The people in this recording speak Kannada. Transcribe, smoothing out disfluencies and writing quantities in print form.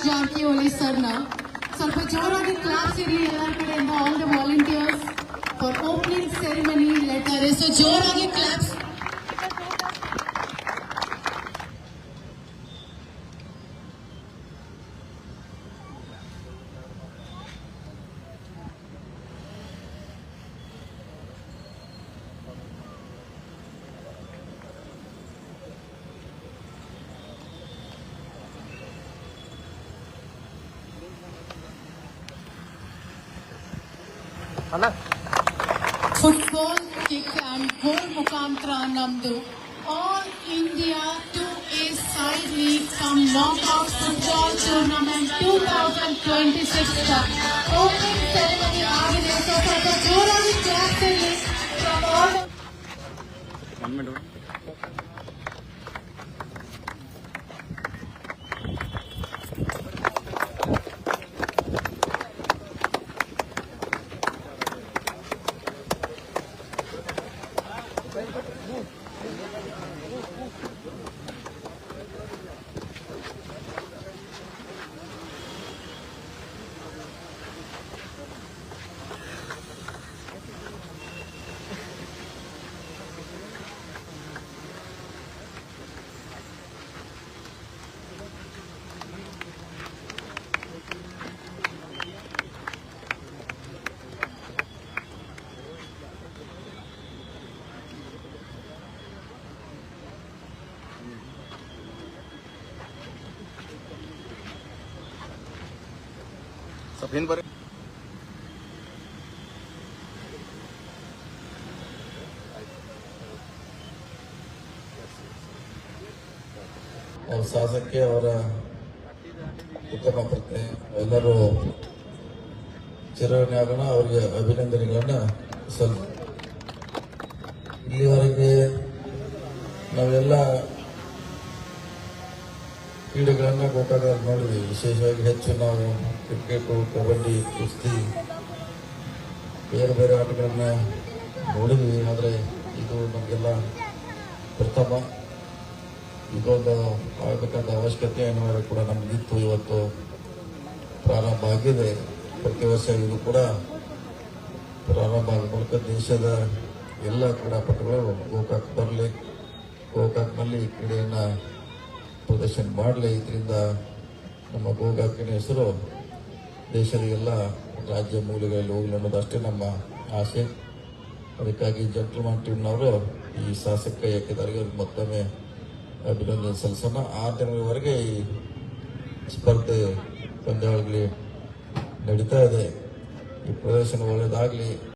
ಜಾರಕಿಹೊಳಿ ಸರ್ನ ಸ್ವಲ್ಪ ಜೋರಾಗಿ ಕ್ಲಾಸ್ ಇರಲಿ ಎಲ್ಲರ ಕಡೆಯಿಂದ. All the volunteers for opening ceremony letter. So ಜೋರಾಗಿ ಕ್ಲಾಪ್ಸ್. ಫುಟ್ಬಾಲ್ ಕಿಕ್ ಅಂಡ್ ಗೋಲ್ ಮುಖಾಂತರ ನಮ್ದು all India 2A side league come knockout football tournament 2026 opening ceremony ಆಗಿದೆ. ಸೊ ಸ್ವಲ್ಪ ಜೋರಾಗಿ ಕ್ಲಾಸ್ ಇರಲಿ. सफेन पर और ಶಾಸಕಕ್ಕೆ ಅವರ ಉತ್ತಮ ಪ್ರಜ್ಞೆ ಎಲ್ಲರೂ ಚಿರಋಣಿ ಆಗೋಣ. ಅವರಿಗೆ ಅಭಿನಂದನೆಗಳನ್ನ ಇಲ್ಲಿವರೆಗೆ ನಾವೆಲ್ಲ ಕ್ರೀಡೆಗಳನ್ನ ಗೋಕಾಕದಲ್ಲಿ ನೋಡಿದ್ವಿ. ವಿಶೇಷವಾಗಿ ಹೆಚ್ಚು ನಾವು ಕ್ರಿಕೆಟು, ಕಬಡ್ಡಿ, ಕುಸ್ತಿ, ಬೇರೆ ಬೇರೆ ಆಟಗಳನ್ನ ನೋಡಿದ್ವಿ. ಆದರೆ ಇದು ನಮಗೆಲ್ಲ ಪ್ರಥಮ. ಇದೊಂದು ಆಗಬೇಕಂತ ಅವಶ್ಯಕತೆ ಏನಾದರೂ ಕೂಡ ನಮಗಿತ್ತು. ಇವತ್ತು ಪ್ರಾರಂಭ ಆಗಿದೆ. ಪ್ರತಿ ವರ್ಷ ಇದು ಕೂಡ ಪ್ರಾರಂಭ ಆದ ಮೂಲಕ ದೇಶದ ಎಲ್ಲ ಕ್ರೀಡಾಪಟುಗಳು ಗೋಕಾಕ್ ಬರಲಿ, ಗೋಕಾಕ್ನಲ್ಲಿ ಕ್ರೀಡೆಯನ್ನು ಪ್ರದರ್ಶನ ಮಾಡಲಿ. ಇದರಿಂದ ನಮ್ಮ ಗೋಕಾಕಿನ ಹೆಸರು ದೇಶದ ಎಲ್ಲ ರಾಜ್ಯ ಮೂಲೆಗಳಲ್ಲಿ ಹೋಗಲಿ ಅನ್ನೋದು ಅಷ್ಟೇ ನಮ್ಮ ಆಸೆ. ಅದಕ್ಕಾಗಿ ಜೆಂಟಲ್ಮನ್ ಟೀಮ್ನವರು ಈ ಶಾಸಕ ಯಾಕಿದಾರಿಗೆ ಮತ್ತೊಮ್ಮೆ ಅಭಿನಂದನೆ ಸಲ್ಲಿಸೋಣ. 6 ದಿನಗಳವರೆಗೆ ಈ ಸ್ಪರ್ಧೆ ಪಂದ್ಯಾವಳಿಗಳು ನಡೀತಾ ಇದೆ. ಈ ಪ್ರದರ್ಶನ ಒಳ್ಳೆಯದಾಗಲಿ.